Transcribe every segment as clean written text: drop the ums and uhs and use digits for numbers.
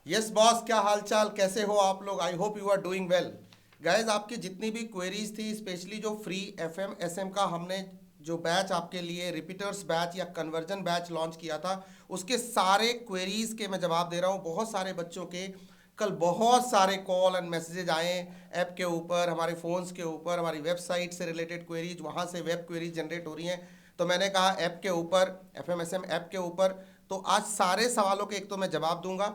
Yes boss, क्या हालचाल, कैसे हो आप लोग? I hope you are doing well. Guys, आपकी जितनी भी क्वेरीज थी, स्पेशली जो फ्री एफएम एसएम का हमने जो बैच आपके लिए रिपीटर्स बैच या कन्वर्जन बैच लॉन्च किया था, उसके सारे क्वेरीज के मैं जवाब दे रहा हूँ। बहुत सारे बच्चों के कल बहुत सारे कॉल एंड मैसेजेज आए ऐप के ऊपर, हमारे फ़ोन्स के ऊपर, हमारी वेबसाइट से रिलेटेड क्वेरीज, वहाँ से वेब क्वेरीज जनरेट हो रही हैं। तो मैंने कहा ऐप के ऊपर, F M S M app के ऊपर, तो आज सारे सवालों के एक तो मैं जवाब दूंगा।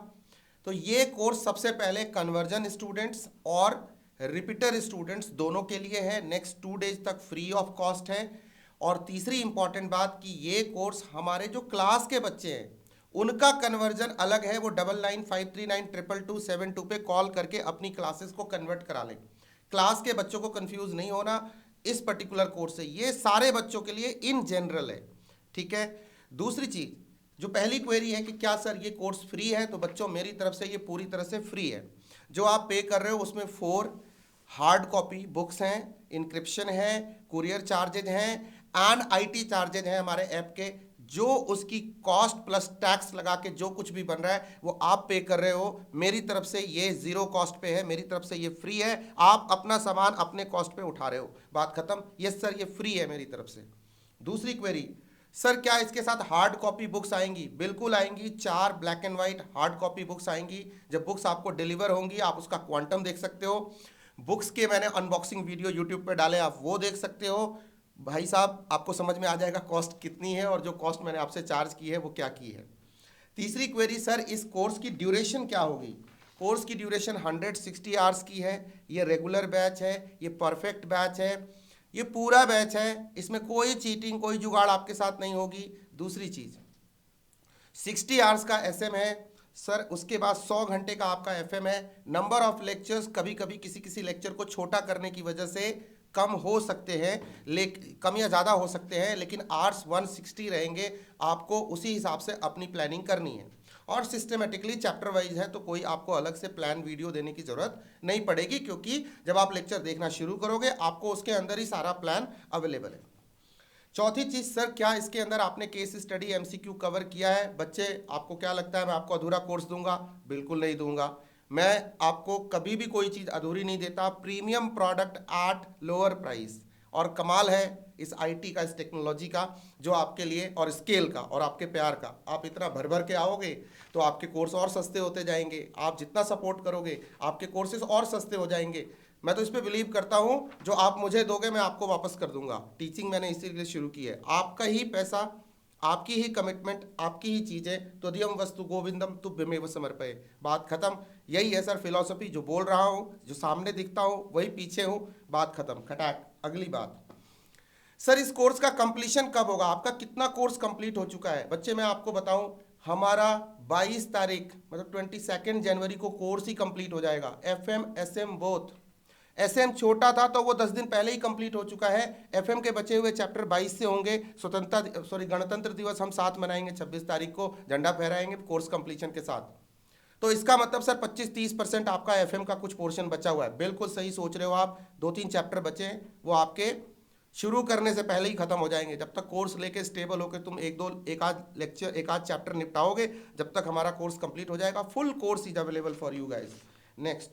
तो ये कोर्स सबसे पहले कन्वर्जन स्टूडेंट्स और रिपीटर स्टूडेंट्स दोनों के लिए है। नेक्स्ट 2 डेज तक फ्री ऑफ कॉस्ट है। और तीसरी इंपॉर्टेंट बात कि ये कोर्स हमारे जो क्लास के बच्चे हैं उनका कन्वर्जन अलग है। वो 9953922272 पे कॉल करके अपनी क्लासेस को कन्वर्ट करा लें। क्लास के बच्चों को कंफ्यूज नहीं होना इस पर्टिकुलर कोर्स से। ये सारे बच्चों के लिए इन जनरल है, ठीक है। दूसरी चीज, जो पहली क्वेरी है कि क्या सर ये कोर्स फ्री है, तो बच्चों मेरी तरफ से ये पूरी तरह से फ्री है। जो आप पे कर रहे हो उसमें 4 हार्ड कॉपी बुक्स हैं, इंक्रिप्शन है, कुरियर चार्जेज हैं एंड आईटी चार्जेज हैं हमारे ऐप के। जो उसकी कॉस्ट प्लस टैक्स लगा के जो कुछ भी बन रहा है वो आप पे कर रहे हो। मेरी तरफ से ये जीरो कॉस्ट पे है, मेरी तरफ से ये फ्री है। आप अपना सामान अपने कॉस्ट पे उठा रहे हो, बात खत्म। यस सर, ये फ्री है मेरी तरफ से। दूसरी क्वेरी, सर क्या इसके साथ हार्ड कॉपी बुक्स आएंगी? बिल्कुल आएंगी। 4 black and white hard copy books आएंगी। जब बुक्स आपको डिलीवर होंगी आप उसका क्वांटम देख सकते हो। बुक्स के मैंने अनबॉक्सिंग वीडियो यूट्यूब पे डाले, आप वो देख सकते हो। भाई साहब, आपको समझ में आ जाएगा कॉस्ट कितनी है और जो कॉस्ट मैंने आपसे चार्ज की है वो क्या की है। तीसरी क्वेरी, सर इस कोर्स की ड्यूरेशन क्या होगी? कोर्स की ड्यूरेशन 160 आवर्स की है। ये रेगुलर बैच है, ये परफेक्ट बैच है, ये पूरा बैच है। इसमें कोई चीटिंग, कोई जुगाड़ आपके साथ नहीं होगी। दूसरी चीज़, 60 आवर्स का एसएम है सर, उसके बाद 100 घंटे का आपका एफएम है। नंबर ऑफ लेक्चर्स कभी कभी किसी किसी लेक्चर को छोटा करने की वजह से कम हो सकते हैं, कम या ज़्यादा हो सकते हैं, लेकिन आवर्स 160 रहेंगे। आपको उसी हिसाब से अपनी प्लानिंग करनी है। और सिस्टमेटिकली चैप्टर वाइज है, तो कोई आपको अलग से प्लान वीडियो देने की ज़रूरत नहीं पड़ेगी, क्योंकि जब आप लेक्चर देखना शुरू करोगे आपको उसके अंदर ही सारा प्लान अवेलेबल है। चौथी चीज, सर क्या इसके अंदर आपने केस स्टडी एमसीक्यू कवर किया है? बच्चे, आपको क्या लगता है मैं आपको अधूरा कोर्स दूंगा? बिल्कुल नहीं दूंगा। मैं आपको कभी भी कोई चीज अधूरी नहीं देता। Premium product at lower price. और कमाल है इस आईटी का, इस टेक्नोलॉजी का, जो आपके लिए, और स्केल का और आपके प्यार का। आप इतना भर भर के आओगे तो आपके कोर्स और सस्ते होते जाएंगे। आप जितना सपोर्ट करोगे आपके कोर्सेज और सस्ते हो जाएंगे। मैं तो इस पर बिलीव करता हूँ, जो आप मुझे दोगे मैं आपको वापस कर दूंगा। टीचिंग मैंने इसीलिए शुरू की है। आपका ही पैसा, आपकी ही कमिटमेंट, आपकी ही चीज़ें, त्वदीयम वस्तु गोविंदम तुभ्यमेव समर्पये। बात खत्म। यही है सर फिलॉसफी, जो बोल रहा हूँ, जो सामने दिखता हूँ वही पीछे हूँ। बात खत्म, खटाक। अगली बात, सर इस कोर्स का कंप्लीशन कब होगा? आपका कितना कोर्स कंप्लीट हो चुका है? बच्चे मैं आपको बताऊं, हमारा 22 तारीख मतलब 22 जनवरी को कोर्स ही कंप्लीट हो जाएगा। FM SM both. एसएम छोटा था तो वो 10 दिन पहले ही कंप्लीट हो चुका है। एफएम के बचे हुए चैप्टर 22 से होंगे। गणतंत्र दिवस हम साथ मनाएंगे 26 तारीख को, झंडा फहराएंगे कोर्स कंप्लीशन के साथ। तो इसका मतलब सर 25-30% आपका एफएम का कुछ पोर्शन बचा हुआ है। बिल्कुल सही सोच रहे हो आप। 2-3 चैप्टर बचे हैं, वो आपके शुरू करने से पहले ही खत्म हो जाएंगे। जब तक कोर्स लेके स्टेबल होकर तुम एक आध लेक्चर, एक आध चैप्टर निपटाओगे, जब तक हमारा कोर्स कंप्लीट हो जाएगा। Full course is available for you guys. Next,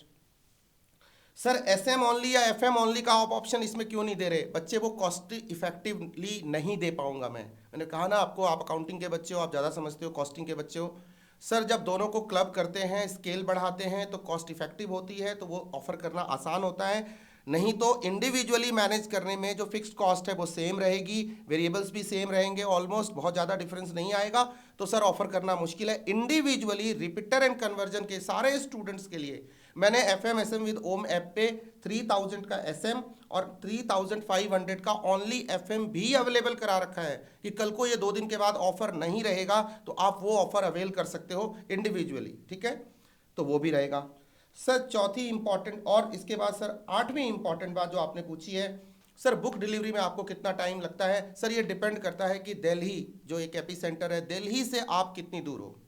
sir SM only या एफएम ओनली का आप ऑप्शन इसमें क्यों नहीं दे रहे? बच्चे वो कॉस्ट इफेक्टिवली नहीं दे पाऊंगा मैंने कहा ना आपको, आप अकाउंटिंग के बच्चे हो, आप ज़्यादा समझते हो, कॉस्टिंग के बच्चे हो। सर जब दोनों को क्लब करते हैं, स्केल बढ़ाते हैं, तो कॉस्ट इफेक्टिव होती है, तो वो ऑफर करना आसान होता है। नहीं तो इंडिविजुअली मैनेज करने में जो फिक्स्ड कॉस्ट है वो सेम रहेगी, वेरिएबल्स भी सेम रहेंगे, ऑलमोस्ट बहुत ज़्यादा डिफरेंस नहीं आएगा। तो सर ऑफर करना मुश्किल है। इंडिविजुअली रिपीटर एंड कन्वर्जन के सारे स्टूडेंट्स के लिए मैंने F M S M with Om app पे 3000 का एस एम और 3500 का ओनली एफ एम भी अवेलेबल करा रखा है, कि कल को ये 2 दिन के बाद ऑफर नहीं रहेगा तो आप वो ऑफर अवेल कर सकते हो इंडिविजुअली, ठीक है। तो वो भी रहेगा। सर चौथी इंपॉर्टेंट, और इसके बाद सर 8वीं इंपॉर्टेंट बात जो आपने पूछी है, सर बुक डिलीवरी में आपको कितना टाइम लगता है? सर ये डिपेंड करता है कि दिल्ली जो एक एपी सेंटर है, दिल्ली से आप कितनी दूर हो।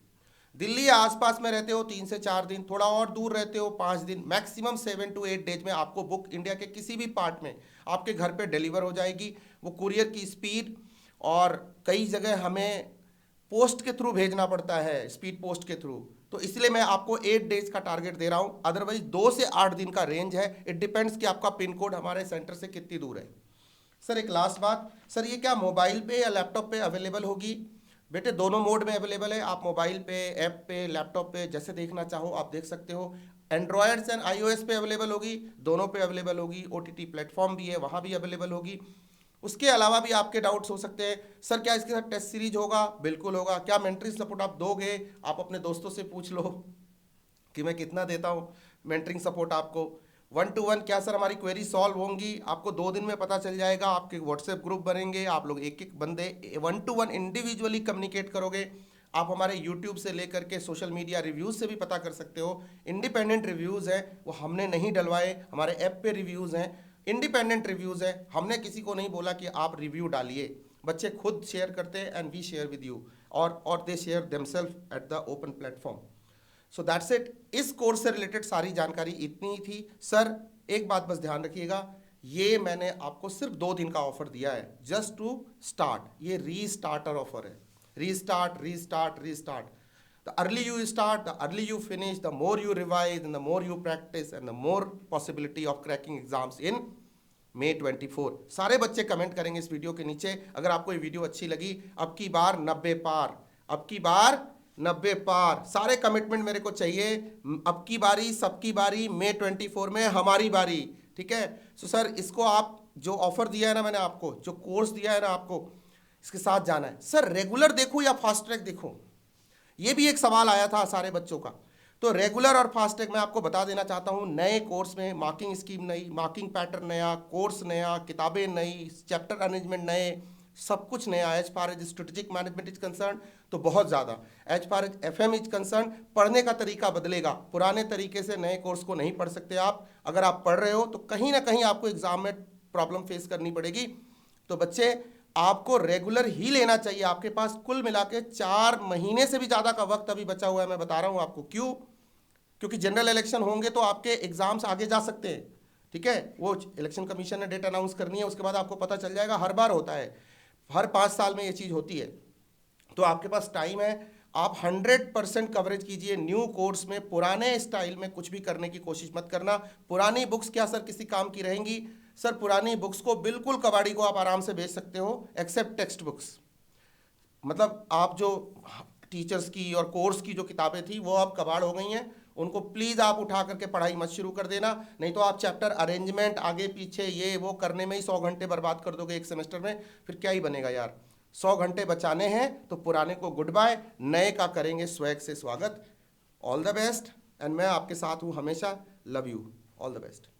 दिल्ली आसपास में रहते हो 3 से 4 दिन, थोड़ा और दूर रहते हो 5 दिन, मैक्सिमम 7 to 8 डेज में आपको बुक इंडिया के किसी भी पार्ट में आपके घर पे डिलीवर हो जाएगी। वो कुरियर की स्पीड, और कई जगह हमें पोस्ट के थ्रू भेजना पड़ता है, स्पीड पोस्ट के थ्रू, तो इसलिए मैं आपको 8 डेज का टारगेट दे रहा हूं, अदरवाइज 2 से 8 दिन का रेंज है। इट डिपेंड्स कि आपका पिन कोड हमारे सेंटर से कितनी दूर है। सर एक लास्ट बात, सर ये क्या मोबाइल पे या लैपटॉप पे अवेलेबल होगी? बेटे दोनों मोड में अवेलेबल है, आप मोबाइल पे, ऐप पे, लैपटॉप पे जैसे देखना चाहो आप देख सकते हो। एंड्रॉयड्स एंड iOS पे अवेलेबल होगी, दोनों पे अवेलेबल होगी। OTT प्लेटफॉर्म भी है, वहाँ भी अवेलेबल होगी। उसके अलावा भी आपके डाउट्स हो सकते हैं, सर क्या इसके साथ टेस्ट सीरीज होगा? बिल्कुल होगा। क्या मेंटरिंग सपोर्ट आप दोगे? आप अपने दोस्तों से पूछ लो कि मैं कितना देता हूँ मेंटरिंग सपोर्ट आपको। 1-to-1 क्या सर हमारी क्वेरी सॉल्व होंगी? आपको 2 दिन में पता चल जाएगा। आपके व्हाट्सएप ग्रुप बनेंगे, आप लोग एक एक बंदे 1-to-1 इंडिविजुअली कम्युनिकेट करोगे। आप हमारे यूट्यूब से लेकर के सोशल मीडिया रिव्यूज़ से भी पता कर सकते हो। इंडिपेंडेंट रिव्यूज़ हैं, वो हमने नहीं डलवाए, हमारे ऐप पे रिव्यूज़ हैं, इंडिपेंडेंट रिव्यूज़ है। हमने किसी को नहीं बोला कि आप रिव्यू डालिए, बच्चे खुद शेयर करते हैं and we share with you, और they share themselves at the open platform. So that's it. इस कोर्स से रिलेटेड सारी जानकारी इतनी ही थी। सर एक बात बस ध्यान रखिएगा, ये मैंने आपको सिर्फ 2 दिन का ऑफर दिया है, जस्ट टू स्टार्ट। ये रीस्टार्टर ऑफर है, restart restart restart. The early you start, the early you finish, the more you revise and the more you practice and the more possibility of cracking exams in May 24। सारे बच्चे comment करेंगे इस video के नीचे। अगर आपको ये video अच्छी लगी, अब की बार 90 पार, अब की बार 90 पार, सारे कमिटमेंट मेरे को चाहिए। अब की बारी, सबकी बारी, May 24 में हमारी बारी, ठीक है। सो सर इसको आप जो ऑफर दिया है ना मैंने आपको, जो कोर्स दिया है ना आपको, इसके साथ जाना है। सर रेगुलर देखो या फास्ट ट्रैक देखो, ये भी एक सवाल आया था सारे बच्चों का। तो रेगुलर और फास्ट ट्रैक मैं आपको बता देना चाहता हूँ, नए कोर्स में मार्किंग स्कीम नई, मार्किंग पैटर्न नया, कोर्स नया, किताबें नई, चैप्टर अरेंजमेंट नए, सब कुछ नया। As far as strategic management is concern तो बहुत ज़्यादा, as far as FM is concern पढ़ने का तरीका बदलेगा। पुराने तरीके से नए कोर्स को नहीं पढ़ सकते आप। अगर आप पढ़ रहे हो तो कहीं ना कहीं आपको एग्जाम में प्रॉब्लम फेस करनी पड़ेगी। तो बच्चे आपको रेगुलर ही लेना चाहिए। आपके पास कुल मिला के 4 महीने से भी ज़्यादा का वक्त अभी बचा हुआ है। मैं बता रहा हूँ आपको क्यों, क्योंकि जनरल इलेक्शन होंगे तो आपके एग्जाम्स आगे जा सकते हैं, ठीक है। वो इलेक्शन कमीशन ने डेट अनाउंस करनी है, उसके बाद आपको पता चल जाएगा। हर बार होता है, हर 5 साल में ये चीज़ होती है। तो आपके पास टाइम है, आप 100% कवरेज कीजिए न्यू कोर्स में। पुराने स्टाइल में कुछ भी करने की कोशिश मत करना। पुरानी बुक्स क्या सर किसी काम की रहेंगी? सर पुरानी बुक्स को बिल्कुल कबाड़ी को आप आराम से बेच सकते हो, एक्सेप्ट टेक्स्ट बुक्स। मतलब आप जो टीचर्स की और कोर्स की जो किताबें थी वो अब कबाड़ हो गई हैं, उनको प्लीज़ आप उठा करके पढ़ाई मत शुरू कर देना। नहीं तो आप चैप्टर अरेंजमेंट आगे पीछे ये वो करने में ही 100 घंटे बर्बाद कर दोगे एक सेमेस्टर में, फिर क्या ही बनेगा यार। 100 घंटे बचाने हैं तो पुराने को गुड बाय, नए का करेंगे स्वैग से स्वागत। ऑल द बेस्ट, एंड मैं आपके साथ हूँ हमेशा। Love you, all the best.